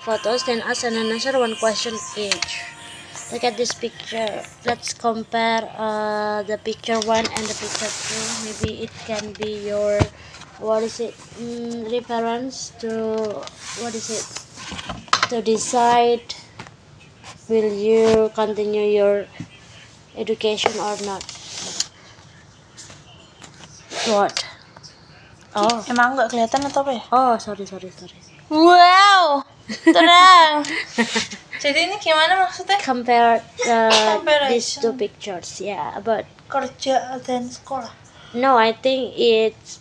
photos, then ask and answer one question each. Look at this picture. Let's compare the picture 1 and the picture 2. Maybe it can be your reference to to decide will you continue your education or not. What? Oh. Emang nggak kelihatan atau apa ya? Oh, sorry. Wow, terang. Jadi ini gimana maksudnya? Compare these two Comparison. pictures. Yeah, but Kerja dan sekolah. no, I think it's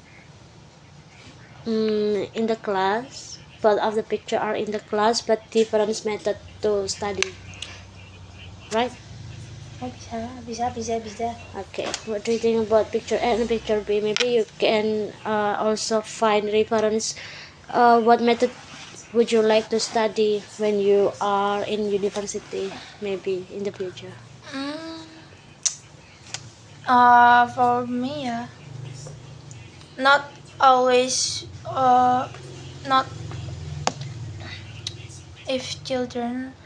in the class. Both of the picture are in the class, but different method to study. Right? Oh, bisa. Okay. What do you think about picture A and picture B? Maybe you can also find reference. What method would you like to study when you are in university? Maybe in the future. For me ya, not always. Not if children.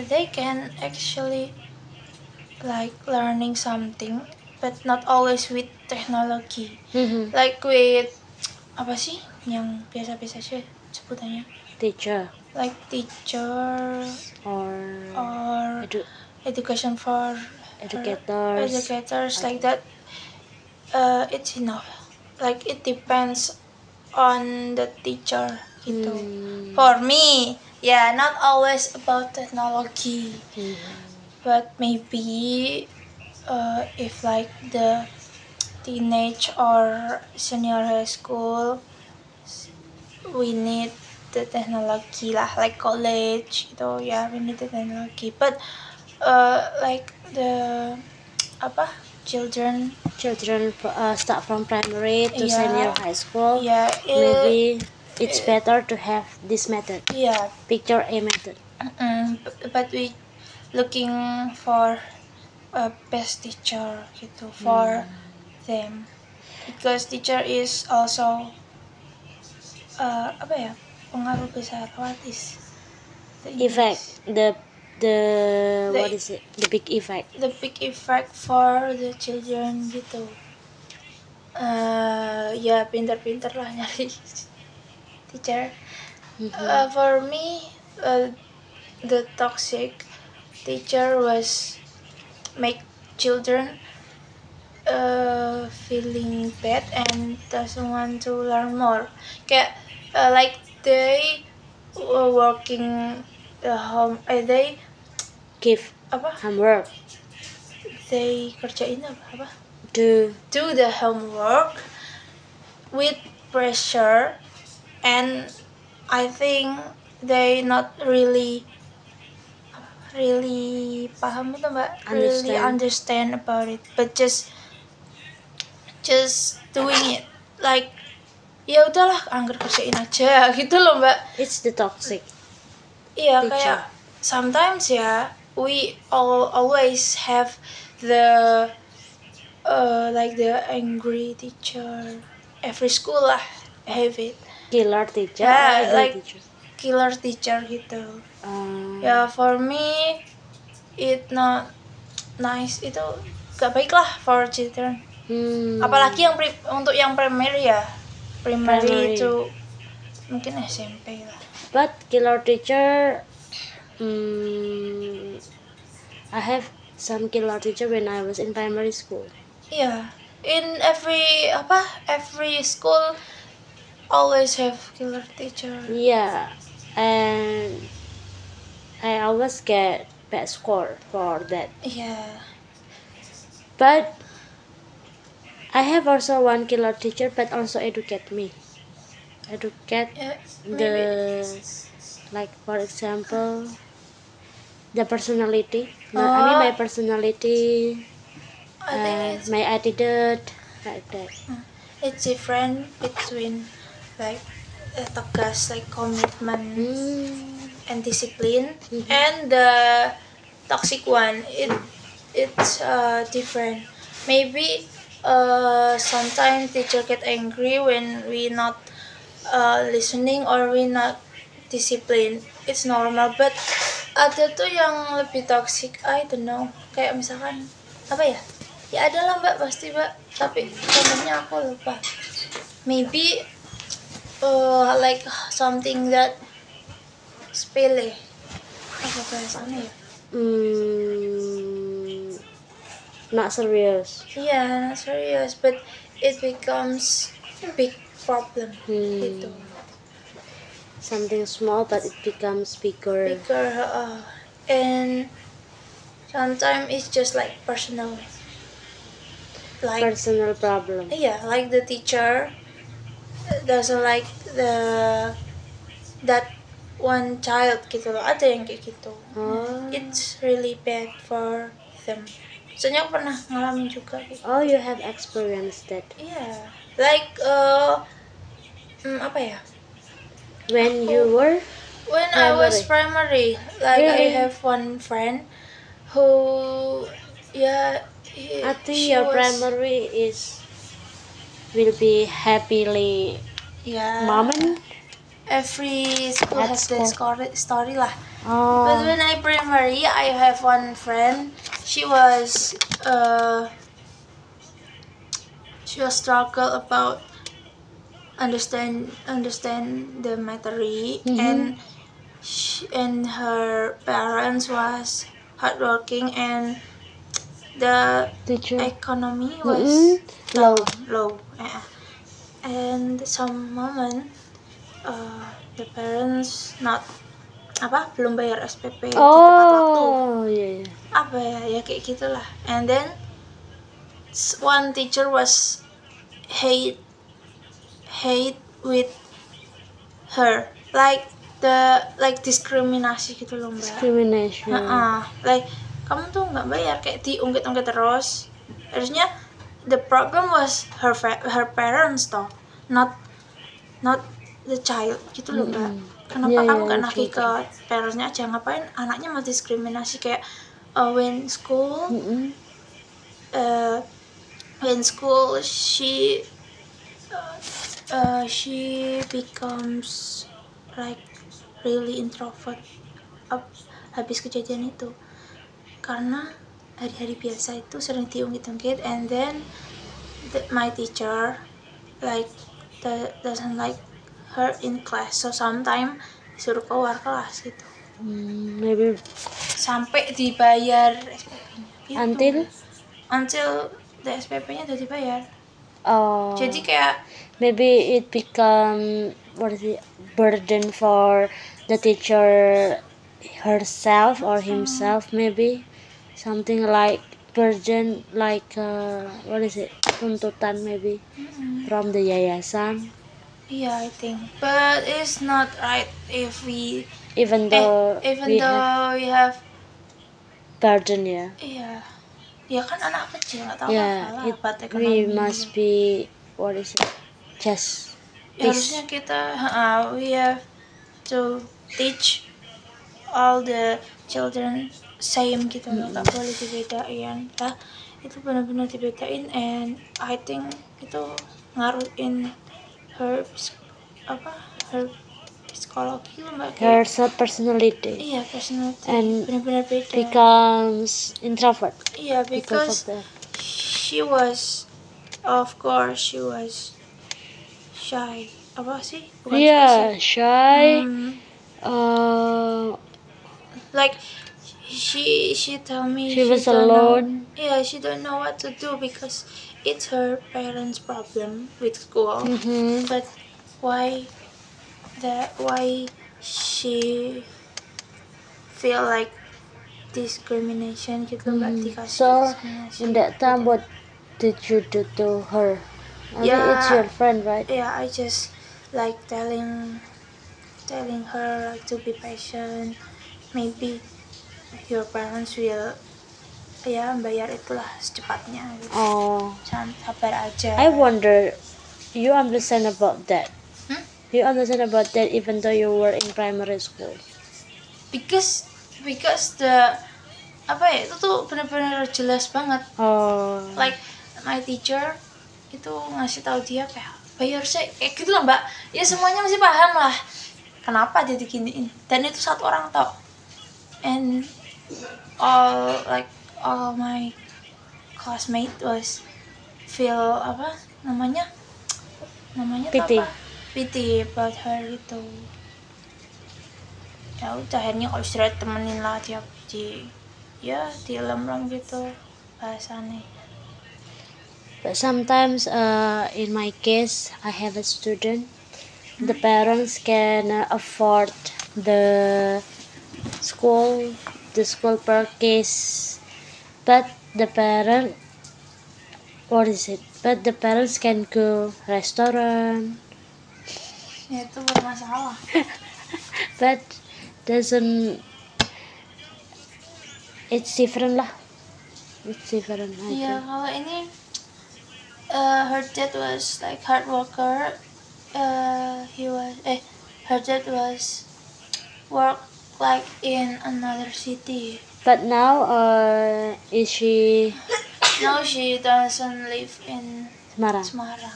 They can actually like learning something, but not always with technology. Like with apa sih yang biasa-biasa sih sebutannya? Teacher. Like teacher Or education for educators like that. It's enough. Like it depends on the teacher gitu. For me, yeah, not always about technology, but maybe if like the teenage or senior high school, we need the technology lah, like college gitu, yeah, we need the technology. But like the children start from primary to senior high school. Yeah, maybe it's better to have this method. Yeah, Picture A method. But we looking for a best teacher gitu for them, because teacher is also pengaruh besar. What is the effect? The what is it? The big effect. The big effect for the children gitu. Ya pintar-pintar lah nyari teacher. For me, the toxic teacher was make children feeling bad and doesn't want to learn more. Kayak like they were working home, they give homework. They kerjain apa? Do the homework with pressure, and I think they not really paham itu mbak, really understand about it, but just doing it like ya udahlah anggar kerjain aja gitu loh mbak. It's the toxic. Iya, kayak sometimes ya we always have the like the angry teacher. Every school lah have it. Killer teacher. Like teacher. Killer teacher gitu. Ya for me it not nice, itu gak baik lah for children. Apalagi yang untuk yang primary ya, primary itu mungkin SMP lah. But killer teacher, I have some killer teacher when I was in primary school. Yeah, in every school always have killer teacher. Yeah, and I always get bad score for that. Yeah. But I have also one killer teacher, but also educate me. Like for example, the personality. I mean my personality, my attitude, like that. It's different between like tegas, like commitment and discipline, and the toxic one. It's different. Maybe sometimes teacher get angry when we not listening or we not disiplin, it's normal. But ada tuh yang lebih toxic, I don't know. Kayak misalkan apa ya? Ya ada lah mbak, pasti mbak. Tapi contohnya aku lupa. Maybe like something that sepele. Apa bahasanya ya? Not serious. Yeah, not serious, but it becomes big problem gitu. Something small but it becomes bigger. And sometimes it's just like personal problem. Yeah, like the teacher doesn't like that one child gitu loh, ada yang kayak gitu. It's really bad for them. Soalnya aku pernah ngalamin juga gitu. Oh, you have experienced that? Yeah, like apa ya? When I was primary, like really? I have one friend who, yeah, I think your primary will be happily moment. Every school has their story lah. But when I primary, I have one friend. She was struggle about understand the matery, and her parents was hardworking, and the economy was low. And some moment the parents belum bayar SPP di tepat waktu. Yeah. Apa ya kayak gitulah. And then one teacher was hate with her, like diskriminasi gitu loh mbak. Discrimination. Like kamu tuh nggak bayar, kayak diungkit-ungkit terus. Harusnya the problem was her parents toh, not the child gitu loh mbak. Kenapa kamu gak nagih ke parentsnya aja? Ngapain anaknya mau diskriminasi? Kayak when school she becomes like really introvert habis kejadian itu, karena hari-hari biasa itu sering diungkit-ungkit, and then my teacher like doesn't like her in class, so sometimes disuruh keluar kelas gitu. Maybe sampai dibayar SPP-nya gitu. Until the SPP-nya udah dibayar. Jadi kayak maybe it become burden for the teacher herself or himself, maybe something like burden, like tuntutan maybe from the yayasan. Yeah, I think, but it's not right if we even though we have burden. Ya kan anak kecil nggak tahu apa-apa. We must be just harusnya kita we have to teach all the children same gitu loh, nggak boleh dibedain lah. Itu benar-benar dibedain, and I think itu ngaruhin her psikologi loh mbak, her personality. Iya, personality, and benar-benar beda, becomes introvert. Iya, because she was shy. Apa sih? Bukan shy. Like she tell me she was alone. She don't know what to do because it's her parents' problem with school. But why she feel like discrimination gitu, dikasih so discrimination. In that time, what did you do to her? It's your friend, right? Yeah, I just like telling her like to be patient. Maybe your parents will bayar itulah secepatnya gitu. Sabar aja. I wonder, you understand about that? You understand about that even though you were in primary school? Because the itu tuh benar-benar jelas banget. Like my teacher itu ngasih tahu dia kayak bayar sih, kayak gitu lah mbak. Ya semuanya masih paham lah. kenapa dia diginiin, dan itu satu orang tau, and all my classmate was feel apa namanya Pity. apa, pity about her gitu. Ya udah akhirnya kalau istirahat temenin lah tiap di lem gitu bahasanya. But sometimes in my case I have a student, the parents can afford the school per case, but the parents can go restaurant, Ya itu bermasalah. but doesn't, it's different lah, it's different. Iya, kalau ini her dad was like hard worker. Her dad was work like in another city. But now is she Now she doesn't live in Semarang, Semarang.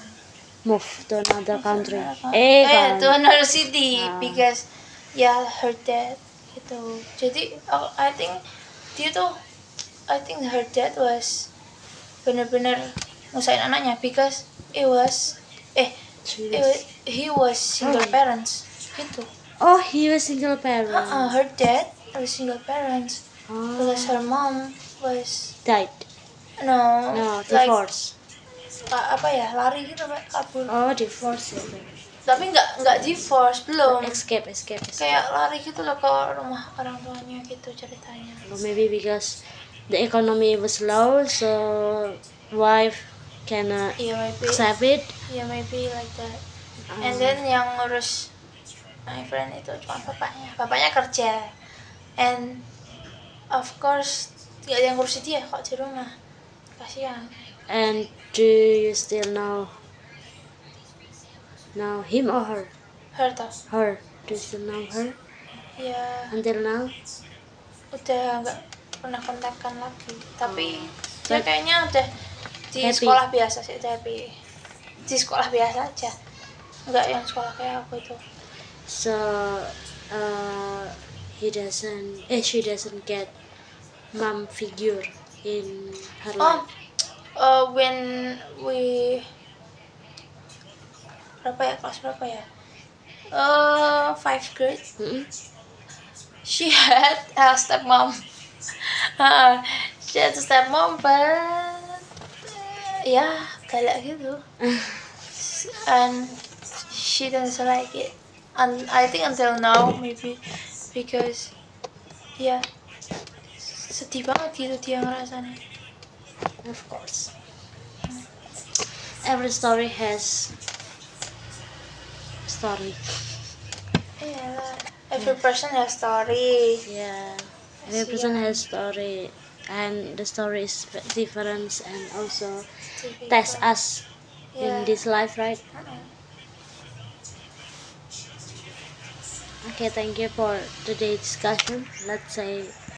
move to another country, To another city because her dad gitu. Jadi I think her dad was bener-bener ngusahain anaknya because he was single parents gitu. Oh, he was single parent. Her dad was single parents because her mom was Died. no like Divorce. lari gitu, kabur. Oh, divorce. Tapi nggak divorce, belum. Escape. Kayak lari gitu loh ke rumah orang tuanya gitu ceritanya. Or maybe because the economy was low, so wife cannot accept it. Yeah, maybe like that. And then yang ngurus my friend itu cuma bapaknya kerja, and of course gak ada yang ngurusin dia kok di rumah, kasihan. And do you still know him or her? Her tau. Her. Do you still know her Ya until now? udah nggak pernah kontakkan lagi, tapi dia kayaknya udah di Happy. sekolah biasa sih, tapi di sekolah biasa aja, nggak yang sekolah kayak aku itu. So she doesn't get mom figure in her life. When we kelas berapa ya? 5th grade. She had a stepmom. She had a stepmom, but galak gitu. And she doesn't like it. And I think until now maybe because sedih banget gitu dia ngerasanya. Of course. Every story has story. Every person has story. Yeah. Every person has story, and the story is different, and also test us in this life, right? Okay, thank you for today's discussion. Let's say